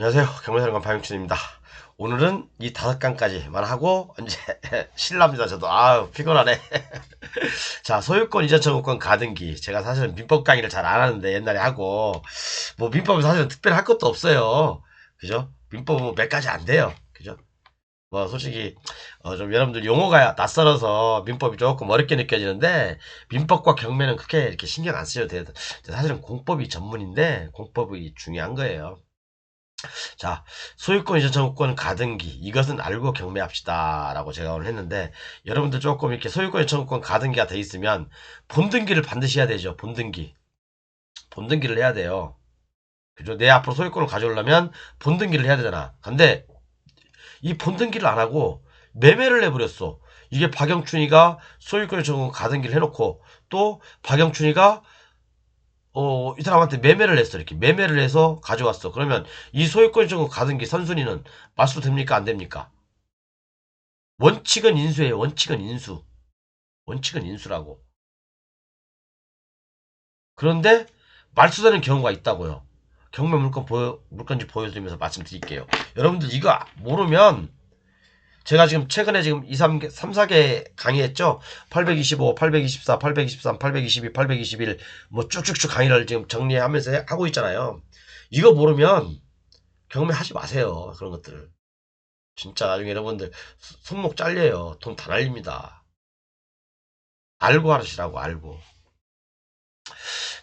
안녕하세요. 경매사령관 박영춘입니다. 오늘은 이 5강까지만 하고 이제 실랍니다. 저도 피곤하네. 자, 소유권 이전 청구권 가등기. 제가 사실은 민법 강의를 잘 안 하는데 옛날에 하고 뭐 민법은 사실은 특별히 할 것도 없어요. 그죠? 민법은 뭐몇 가지 안 돼요. 그죠? 뭐 솔직히 좀 여러분들 용어가 낯설어서 민법이 조금 어렵게 느껴지는데 민법과 경매는 크게 이렇게 신경 안 쓰셔도 돼요. 사실은 공법이 전문인데 공법이 중요한 거예요. 자, 소유권 이전 청구권 가등기 이것은 알고 경매합시다 라고 제가 오늘 했는데 여러분들 조금 이렇게 소유권 이전 청구권 가등기가 돼 있으면 본등기를 반드시 해야 되죠. 본등기를 해야 돼요. 그죠? 내 앞으로 소유권을 가져오려면 본등기를 해야 되잖아. 근데 이 본등기를 안 하고 매매를 해버렸어. 이게 박영춘이가 소유권 이전 청구권 가등기를 해놓고 또 박영춘이가 이 사람한테 매매를 했어. 이렇게 매매를 해서 가져왔어. 그러면 이 소유권 정보 가등기 선순위는 맞수 됩니까? 안 됩니까? 원칙은 인수예요. 원칙은 인수. 원칙은 인수라고. 그런데 말수되는 경우가 있다고요. 경매 물건지 보여드리면서 말씀드릴게요. 여러분들 이거 모르면 제가 지금 최근에 지금 3, 4개 강의했죠? 825, 824, 823, 822, 821, 뭐 쭉쭉쭉 강의를 지금 정리하면서 하고 있잖아요. 이거 모르면 경매하지 마세요. 그런 것들을. 진짜 나중에 여러분들 손목 잘려요. 돈 다 날립니다. 알고 하시라고 알고.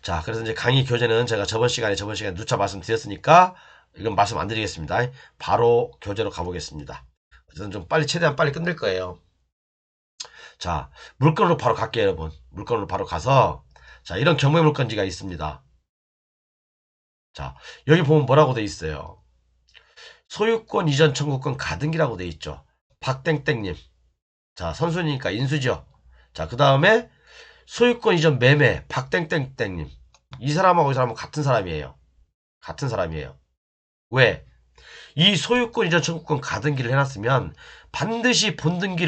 자, 그래서 이제 강의 교재는 제가 저번 시간에 누차 말씀드렸으니까 이건 말씀 안 드리겠습니다. 바로 교재로 가보겠습니다. 어쨌든 좀 빨리 최대한 빨리 끝낼 거예요. 자, 물건으로 바로 갈게요, 여러분. 물건으로 바로 가서 자, 이런 경매 물건지가 있습니다. 자, 여기 보면 뭐라고 돼 있어요? 소유권 이전 청구권 가등기라고 돼 있죠. 박땡땡님. 자, 선순위니까 인수죠. 자, 그 다음에 소유권 이전 매매 박땡땡땡님. 이 사람하고 이 사람은 같은 사람이에요. 같은 사람이에요. 왜? 이 소유권 이전 청구권 가등기를 해놨으면 반드시 본등기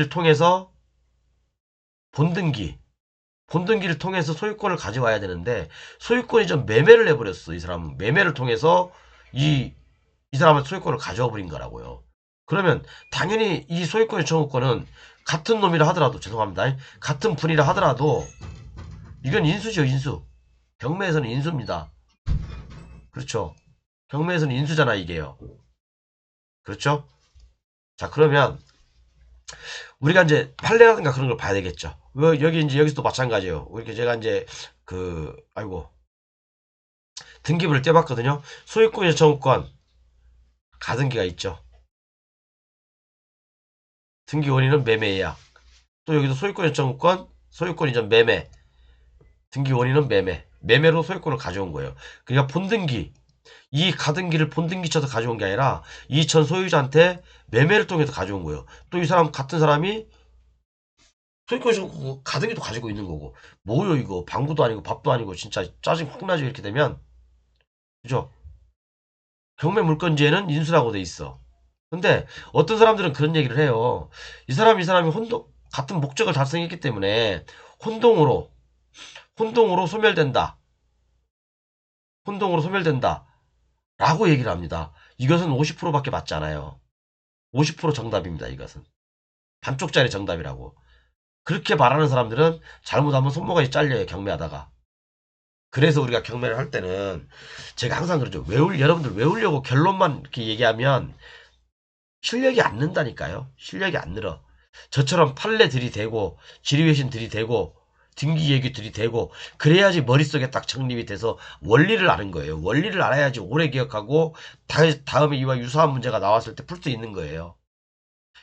본등기를 통해서 소유권을 가져와야 되는데 소유권 이전 매매를 해버렸어. 이 사람은 매매를 통해서 이 사람은 소유권을 가져와 버린 거라고요. 그러면 당연히 이 소유권 청구권은 같은 놈이라 하더라도 죄송합니다. 같은 분이라 하더라도 이건 인수죠. 인수. 경매에서는 인수입니다. 그렇죠. 경매에서는 인수잖아 이게요. 그렇죠? 자, 그러면 우리가 이제 판례라든가 그런 걸 봐야 되겠죠. 여기 이제 여기서도 마찬가지예요. 이렇게 제가 이제 아이고 등기부를 떼봤거든요. 소유권 청구권 가등기가 있죠. 등기 원인은 매매예약. 또 여기도 소유권 청구권, 소유권 이전 매매. 등기 원인은 매매로 소유권을 가져온 거예요. 그러니까 본등기, 이 가등기를 본등기 쳐서 가져온 게 아니라 이 전 소유자한테 매매를 통해서 가져온 거예요. 또 이 사람 같은 사람이 소유권 가등기도 가지고 있는 거고. 뭐요 이거 방구도 아니고 밥도 아니고 진짜 짜증 확 나죠. 이렇게 되면. 그죠? 경매 물건지에는 인수라고 돼 있어. 근데 어떤 사람들은 그런 얘기를 해요. 이 사람이 같은 목적을 달성했기 때문에 혼동으로 소멸된다. 혼동으로 소멸된다. 라고 얘기를 합니다. 이것은 50%밖에 맞지 않아요. 50% 정답입니다. 이것은. 반쪽짜리 정답이라고. 그렇게 말하는 사람들은 잘못하면 손모가지 잘려요. 경매하다가. 그래서 우리가 경매를 할 때는 제가 항상 그러죠. 여러분들 외우려고 결론만 이렇게 얘기하면 실력이 안 는다니까요. 실력이 안 늘어. 저처럼 판례 들이대고 지리외신 들이대고 등기 얘기 들이대고 그래야지 머릿속에 딱 정립이 돼서 원리를 아는 거예요. 원리를 알아야지 오래 기억하고 다음에 이와 유사한 문제가 나왔을 때 풀 수 있는 거예요.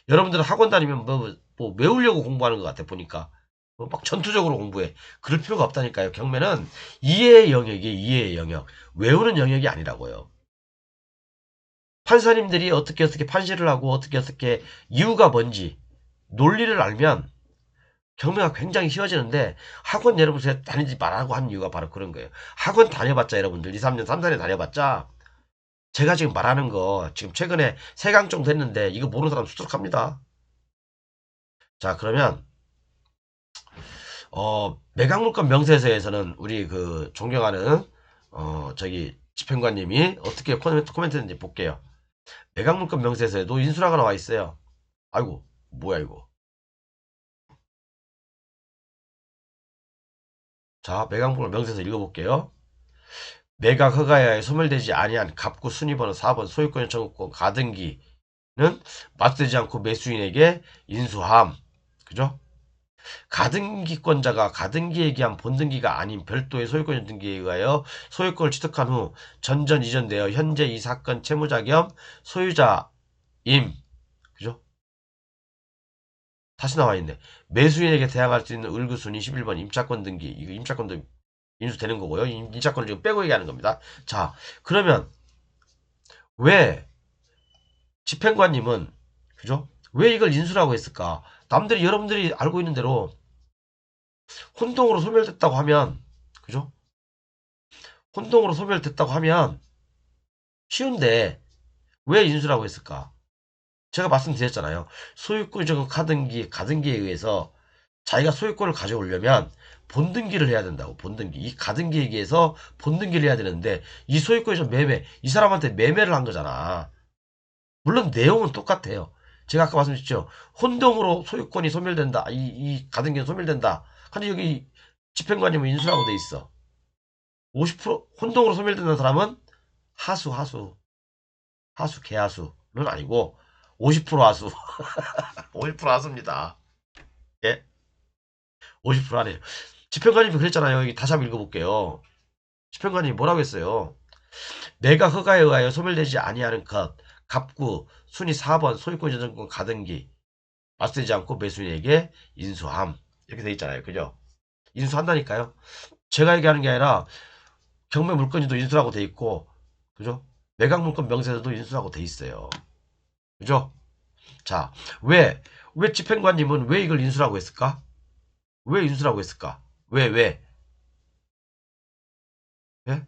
여러분들은 학원 다니면 뭐 외우려고 공부하는 것 같아 보니까. 막 전투적으로 공부해. 그럴 필요가 없다니까요. 경매는 이해의 영역이에요. 이해의 영역. 외우는 영역이 아니라고요. 판사님들이 어떻게 판시를 하고 어떻게 이유가 뭔지 논리를 알면 경매가 굉장히 쉬워지는데 학원 여러분 다니지 말라고 한 이유가 바로 그런 거예요. 학원 다녀봤자 여러분들 2, 3년, 3, 4년 다녀봤자 제가 지금 말하는 거 지금 최근에 3강 정도 했는데 이거 모르는 사람 수두룩합니다. 자, 그러면 매각물건 명세서에서는 우리 그 존경하는 저기 집행관님이 어떻게 코멘트 했는지 볼게요. 매각물권 명세서에도 인수라가 나와 있어요. 아이고, 뭐야 이거. 자, 매각물권 명세서 읽어볼게요. 매각 허가에 하여 소멸되지 아니한 갑구 순위번호 4번 소유권 청구권 가등기는 맞대지 않고 매수인에게 인수함. 그죠? 가등기권자가 가등기에 기한 본등기가 아닌 별도의 소유권 등기에 의하여 소유권을 취득한 후 전전 이전되어 현재 이 사건 채무자 겸 소유자임. 그죠? 다시 나와 있네. 매수인에게 대항할 수 있는 을구순위 11번 임차권 등기. 이거 임차권도 인수되는 거고요. 임차권을 지금 빼고 얘기하는 겁니다. 자, 그러면 왜 집행관님은 그죠? 왜 이걸 인수라고 했을까? 남들이 여러분들이 알고 있는 대로 혼동으로 소멸됐다고 하면 그죠? 혼동으로 소멸됐다고 하면 쉬운데 왜 인수라고 했을까? 제가 말씀드렸잖아요. 소유권 적용 가등기에 의해서 자기가 소유권을 가져오려면 본등기를 해야 된다고. 본등기. 이 가등기에 의해서 본등기를 해야 되는데 이 소유권에서 매매. 이 사람한테 매매를 한 거잖아. 물론 내용은 똑같아요. 제가 아까 말씀드렸죠. 혼동으로 소유권이 소멸된다. 이 가등기는 소멸된다. 근데 여기 집행관님은 인수라고 돼 있어. 50% 혼동으로 소멸되는 사람은 하수 개하수는 아니고 50% 하수 50% 하수입니다. 예, 50% 하네요. 집행관님이 그랬잖아요. 여기 다시 한번 읽어볼게요. 집행관님이 뭐라고 했어요? 내가 허가에 의하여 소멸되지 아니하는 것 갑구 순위 4번 소유권 전전권 가등기 맞대지 않고 매수인에게 인수함 이렇게 돼 있잖아요. 그죠? 인수한다니까요. 제가 얘기하는 게 아니라 경매 물건지도 인수라고 돼 있고 그죠? 매각 물건 명세서도 인수라고 돼 있어요. 그죠? 자, 왜 집행관님은 왜 이걸 인수라고 했을까? 왜 인수라고 했을까? 왜? 예?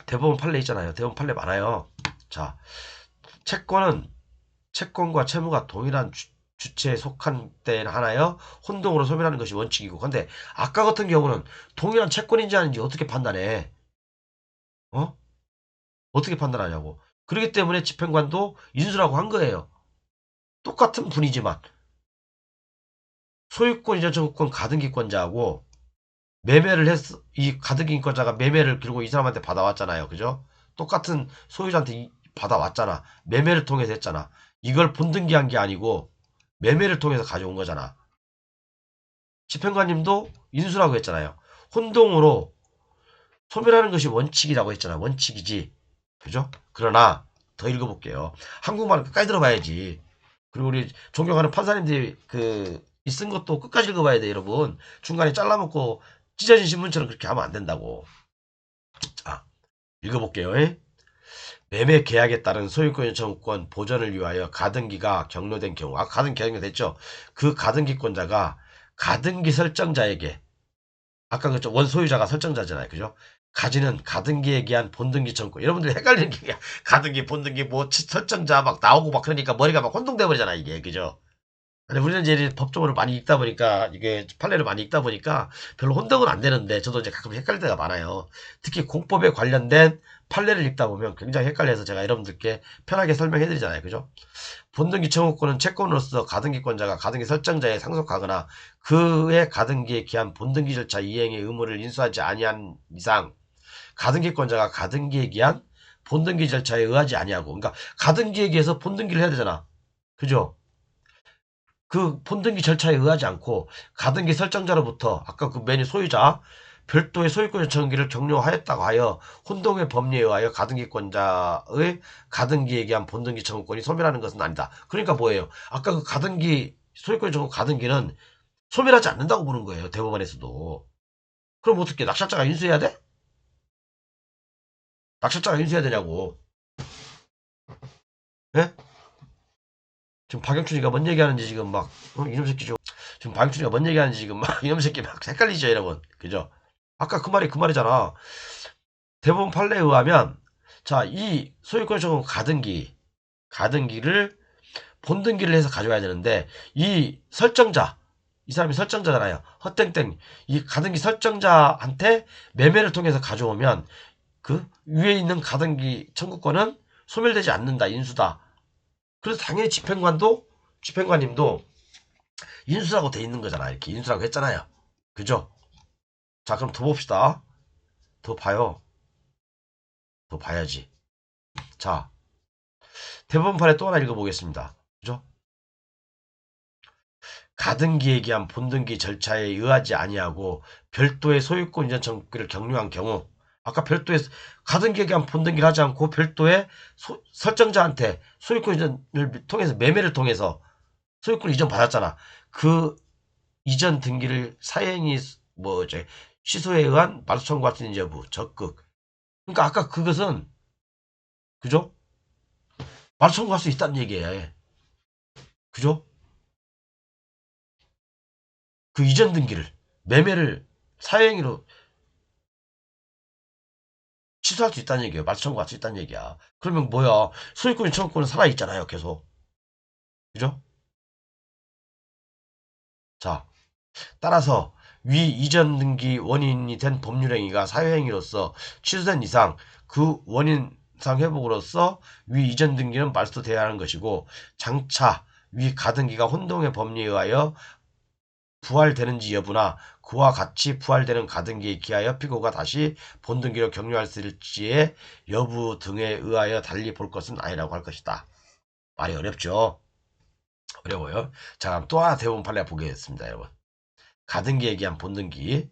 대법원 판례 있잖아요. 대법원 판례 많아요. 자, 채권과 채무가 동일한 주체에 속한 때에 하나여 혼동으로 소멸하는 것이 원칙이고 근데 아까 같은 경우는 동일한 채권인지 아닌지 어떻게 판단해? 어? 어떻게 판단하냐고. 그렇기 때문에 집행관도 인수라고 한 거예요. 똑같은 분이지만 소유권 이전 청구권 가등기권자하고 매매를 했어. 이 가등기권자가 매매를 그리고 이 사람한테 받아왔잖아요. 그죠? 똑같은 소유자한테 받아왔잖아. 매매를 통해서 했잖아. 이걸 본등기한 게 아니고 매매를 통해서 가져온 거잖아. 집행관님도 인수라고 했잖아요. 혼동으로 소멸하는 것이 원칙이라고 했잖아. 원칙이지. 그죠? 그러나 더 읽어볼게요. 한국말을 끝까지 들어봐야지. 그리고 우리 존경하는 판사님들이 쓴 것도 끝까지 읽어봐야 돼, 여러분. 중간에 잘라먹고 찢어진 신문처럼 그렇게 하면 안 된다고. 자, 읽어볼게요. 매매 계약에 따른 소유권 청구권 보전을 위하여 가등기가 격려된 경우, 가등기 격려됐죠. 그 가등기권자가 가등기 설정자에게 아까 그죠 원소유자가 설정자잖아요, 그죠? 가지는 가등기에 기한 본등기 청구. 여러분들 헷갈리는 게 가등기, 본등기 뭐 설정자 막 나오고 막 그러니까 머리가 막 혼동돼 버리잖아 이게, 그죠? 근데 우리는 이제 법조문을 많이 읽다 보니까 이게 판례를 많이 읽다 보니까 별로 혼동은 안 되는데 저도 이제 가끔 헷갈릴 때가 많아요. 특히 공법에 관련된 판례를 읽다 보면 굉장히 헷갈려서 제가 여러분들께 편하게 설명해 드리잖아요. 그죠? 본등기 청구권은 채권으로서 가등기권자가 가등기 설정자에 상속하거나 그의 가등기에 기한 본등기 절차 이행의 의무를 인수하지 아니한 이상 가등기권자가 가등기에 기한 본등기 절차에 의하지 아니하고 그러니까 가등기에 기해서 본등기를 해야 되잖아. 그죠? 그 본등기 절차에 의하지 않고 가등기 설정자로부터 아까 그 메뉴 소유자 별도의 소유권 요청기를 격려하였다고 하여 혼동의 법리에 의하여 가등기권자의 가등기에 기한 본등기 청구권이 소멸하는 것은 아니다. 그러니까 뭐예요? 아까 그 가등기 소유권 청구 가등기는 소멸하지 않는다고 보는 거예요. 대법원에서도. 그럼 어떻게 낙찰자가 인수해야 돼? 낙찰자가 인수해야 되냐고. 예? 지금 박영춘이가 뭔 얘기하는지 지금 막 이놈 새끼 지금 박영춘이가 뭔 얘기하는지 지금 막 이놈 새끼 막 헷갈리죠 여러분. 그죠? 아까 그 말이 그 말이잖아. 대법원 판례에 의하면 자, 이 소유권 적용 가등기를 본등기를 해서 가져와야 되는데 이 설정자 이 사람이 설정자잖아요. 헛땡땡 이 가등기 설정자한테 매매를 통해서 가져오면 그 위에 있는 가등기 청구권은 소멸되지 않는다. 인수다. 그래서 당연히 집행관님도 인수라고 돼 있는 거잖아. 이렇게 인수라고 했잖아요. 그죠? 자, 그럼 더 봅시다. 더 봐요. 더 봐야지. 자, 대법원판에 또 하나 읽어보겠습니다. 그죠? 가등기에 기한 본등기 절차에 의하지 아니하고 별도의 소유권 이전 청구를 경유한 경우, 아까 별도의 가등기에 기한 본등기를 하지 않고 별도의 설정자한테 소유권 이전을 통해서 매매를 통해서 소유권 이전 받았잖아. 그 이전 등기를 사행이 뭐지 취소에 의한 말소 청구할 수 있는 여부 적극. 그러니까 아까 그것은 그죠? 말소 청구할 수 있다는 얘기예요. 그죠? 그 이전 등기를 매매를 사행위로 취소할 수 있다는 얘기예요. 말소 청구할 수 있다는 얘기야. 그러면 뭐야? 소유권 청구권은 살아있잖아요. 계속. 그죠? 자, 따라서 위 이전 등기 원인이 된 법률행위가 사유행위로서 취소된 이상 그 원인상 회복으로서 위 이전 등기는 말소돼야 하는 것이고 장차 위 가등기가 혼동의 법리에 의하여 부활되는지 여부나 그와 같이 부활되는 가등기에 기하여 피고가 다시 본등기로 경유할 수 있을지의 여부 등에 의하여 달리 볼 것은 아니라고 할 것이다. 말이 어렵죠? 어려워요. 자, 또 하나 대법원 판례 보겠습니다, 여러분. 가등기에 기한 본등기.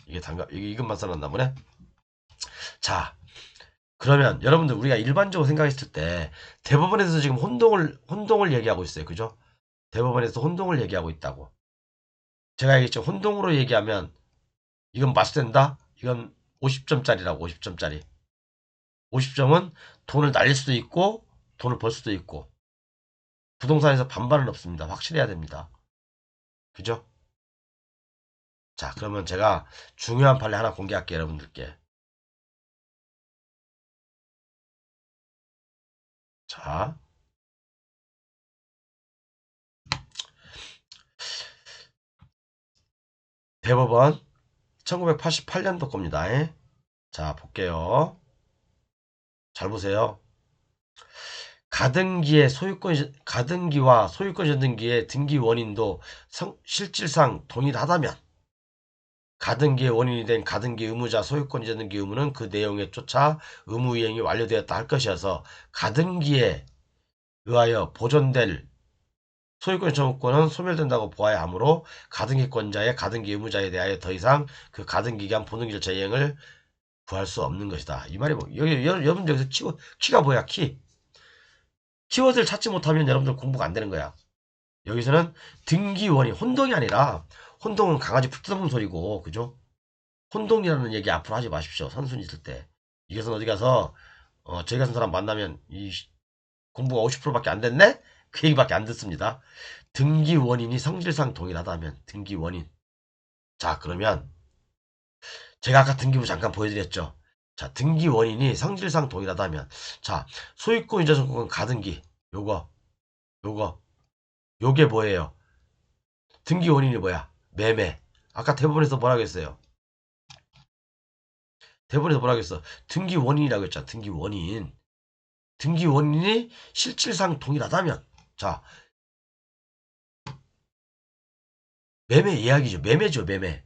이것만 써놨나 보네. 자, 그러면 여러분들 우리가 일반적으로 생각했을 때 대법원에서 지금 혼동을 얘기하고 있어요. 그죠? 대법원에서 혼동을 얘기하고 있다고. 제가 얘기했죠. 혼동으로 얘기하면 이건 맞된다? 이건 50점짜리라고 50점짜리. 50점은 돈을 날릴 수도 있고 돈을 벌 수도 있고 부동산에서 반반은 없습니다. 확실해야 됩니다. 그죠? 자, 그러면 제가 중요한 판례 하나 공개할게요. 여러분들께. 자, 대법원 1988년도 겁니다. 자, 볼게요. 잘 보세요. 가등기와 소유권 전등기의 등기 원인도 실질상 동일하다면 가등기의 원인이 된 가등기 의무자 소유권 전등기 의무는 그 내용에 쫓아 의무 이행이 완료되었다 할 것이어서 가등기에 의하여 보존될 소유권 청구권은 소멸된다고 보아야 하므로 가등기권자의 가등기 의무자에 대하여 더 이상 그 가등기 기한 본등기 절차 이행을 구할 수 없는 것이다. 이 말이 뭐 여러분 여기서 키가 뭐야 키? 키워드를 찾지 못하면 여러분들 공부가 안 되는 거야. 여기서는 등기원이 혼동이 아니라 혼동은 강아지 풀 뜯어먹는 소리고 그죠? 혼동이라는 얘기 앞으로 하지 마십시오. 선순위 있을 때. 이것은 어디 가서 저희 같은 사람 만나면 이 공부가 50%밖에 안 됐네? 그 얘기밖에 안 듣습니다. 등기 원인이 성질상 동일하다면 등기 원인. 자 그러면 제가 아까 등기부 잠깐 보여드렸죠. 자 등기 원인이 성질상 동일하다면 자 소유권 이전 청구권 가등기 요거 요게 뭐예요? 등기 원인이 뭐야? 매매. 아까 대법원에서 뭐라고 했어요? 대법원에서 뭐라고 했어? 등기 원인이라고 했잖아. 등기 원인. 등기 원인이 실질상 동일하다면 자 매매 이야기죠. 매매죠. 매매.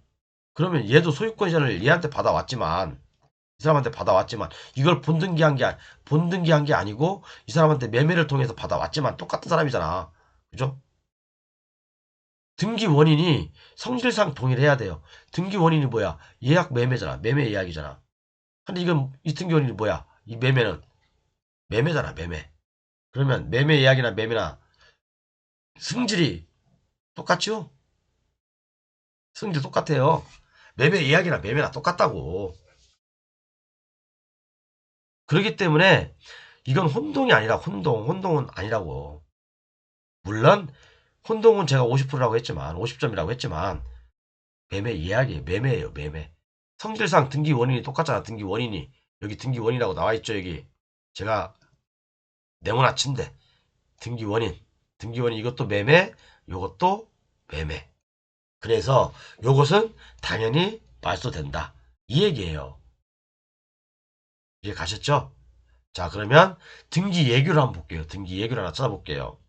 그러면 얘도 소유권 이전을 얘한테 받아왔지만 이 사람한테 받아왔지만 이걸 본등기한 게 아니고 이 사람한테 매매를 통해서 받아왔지만 똑같은 사람이잖아. 그죠? 등기 원인이 성질상 동일해야 돼요. 등기 원인이 뭐야? 예약 매매잖아. 매매 예약이잖아. 근데 이건 이 등기 원인이 뭐야? 이 매매는 매매잖아. 매매. 그러면 매매 예약이나 매매나 승질이 똑같죠? 승질 똑같아요. 매매 예약이나 매매나 똑같다고. 그렇기 때문에 이건 혼동이 아니라 혼동은 아니라고. 물론 혼동은 제가 50%라고 했지만 50점이라고 했지만 매매 예약이에요. 매매예요. 매매. 성질상 등기 원인이 똑같잖아. 등기 원인이. 여기 등기 원인이라고 나와 있죠. 여기. 제가 네모나친데 등기 원인. 등기원인 이것도 매매, 요것도 매매. 그래서 요것은 당연히 말소된다. 이 얘기예요. 이해 가셨죠? 자, 그러면 등기 예규를 한번 볼게요. 등기 예규를 하나 찾아볼게요.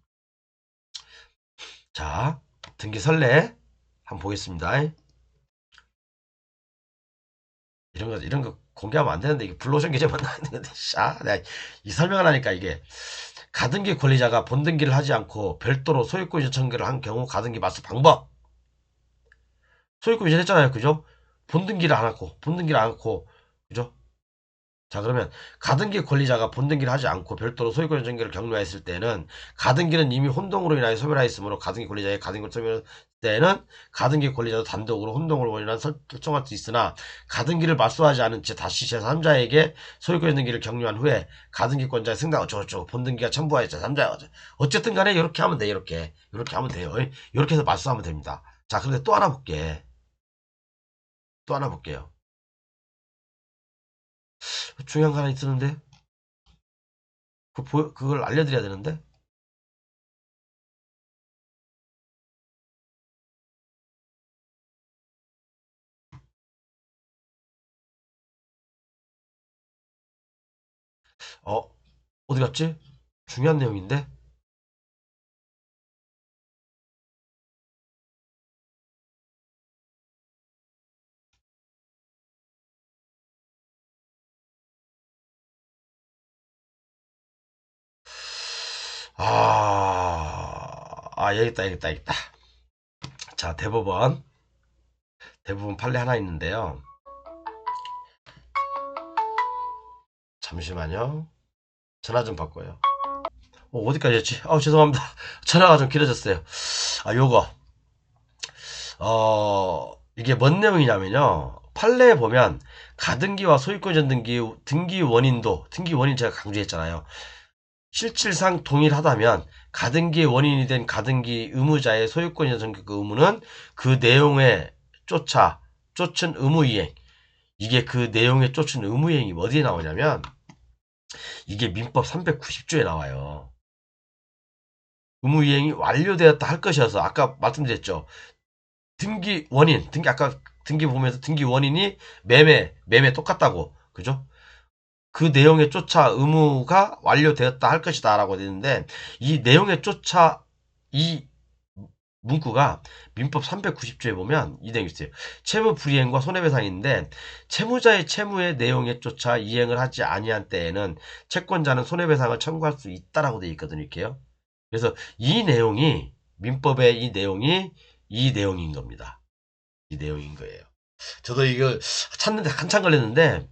자, 등기 선례 한번 보겠습니다. 이런 거 공개하면 안 되는데, 이게 블루오션 계정만 나있는 건데, 내가 이 설명을 하니까 이게, 가등기 권리자가 본등기를 하지 않고 별도로 소유권 이전 청구를 한 경우 가등기 말소 방법. 소유권 이전 했잖아요. 그죠? 본등기를 안 하고, 그죠? 자, 그러면 가등기 권리자가 본등기를 하지 않고 별도로 소유권 전개를 격려했을 때는 가등기는 이미 혼동으로 인하여 소멸하였으므로 가등기 권리자의 가등기를 소멸할 때는 가등기 권리자도 단독으로 혼동을 원인한 설정할 수 있으나 가등기를 말소하지 않은 채 다시 제3자에게 소유권 등기를 격려한 후에 가등기권자의 승낙 어쩌고저쩌고 본등기가 첨부하여 제3자가 어쨌든 간에 이렇게 하면 돼. 이렇게 하면 돼요. 이렇게 해서 말소하면 됩니다. 자, 근데 또 하나 볼게. 또 하나 볼게요. 중요한 거 하나 있었는데 그걸 알려드려야 되는데. 어, 어디 갔지? 중요한 내용인데? 여기 있다. 자, 대법원 판례 하나 있는데요. 잠시만요. 전화 좀 바꿔요. 어디까지였지? 죄송합니다. 전화가 좀 길어졌어요. 요거. 이게 뭔 내용이냐면요. 판례에 보면 가등기와 소유권 전 등기 원인 제가 강조했잖아요. 실질상 동일하다면 가등기의 원인이 된 가등기 의무자의 소유권 이전 그 의무는 그 내용에 쫓은 의무이행. 이게 그 내용에 쫓은 의무이행이 어디에 나오냐면 이게 민법 390조에 나와요. 의무이행이 완료되었다 할 것이어서 아까 말씀드렸죠. 아까 등기 보면서 등기 원인이 매매 똑같다고. 그죠? 그 내용에 쫓아 의무가 완료되었다 할 것이다 라고 되는데 이 내용에 쫓아 이 문구가 민법 390조에 보면 이 내용이 있어요. 채무 불이행과 손해배상인데 채무자의 채무의 내용에 쫓아 이행을 하지 아니한 때에는 채권자는 손해배상을 청구할 수 있다라고 되어 있거든요. 이렇게요. 그래서 이 내용이 민법의 이 내용인 겁니다. 이 내용인 거예요. 저도 이거 찾는데 한참 걸렸는데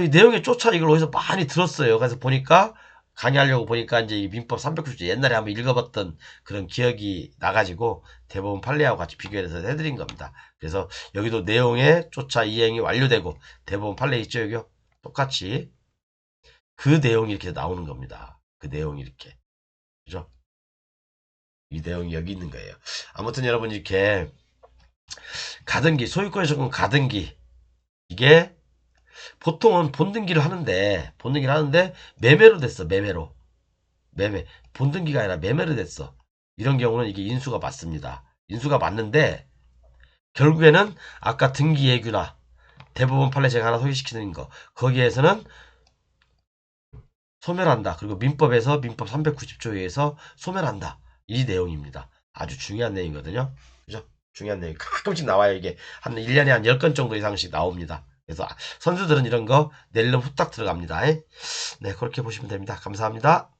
이 내용에 쫓아 이걸 어디서 많이 들었어요. 그래서 보니까 강의하려고 보니까 이제 이 민법 390조 옛날에 한번 읽어봤던 그런 기억이 나가지고 대법원 판례하고 같이 비교해서 해드린 겁니다. 그래서 여기도 내용에 쫓아 이행이 완료되고 대법원 판례 있죠 여기요? 똑같이 그 내용이 이렇게 나오는 겁니다. 그 내용이 이렇게 그죠? 이 내용이 여기 있는 거예요. 아무튼 여러분 이렇게 가등기 소유권의 적은 가등기 이게 보통은 본등기를 하는데 매매로 됐어. 매매 본등기가 아니라 매매로 됐어. 이런 경우는 이게 인수가 맞습니다. 인수가 맞는데 결국에는 아까 등기 예규나 대법원 판례 제가 하나 소개시키는 거 거기에서는 소멸한다. 그리고 민법에서 민법 390조에 의해서 소멸한다. 이 내용입니다. 아주 중요한 내용이거든요. 그죠? 중요한 내용 가끔씩 나와요. 이게 한 1년에 한 10건 정도 이상씩 나옵니다. 그래서 선수들은 이런 거 낼름 후딱 들어갑니다. 네, 그렇게 보시면 됩니다. 감사합니다.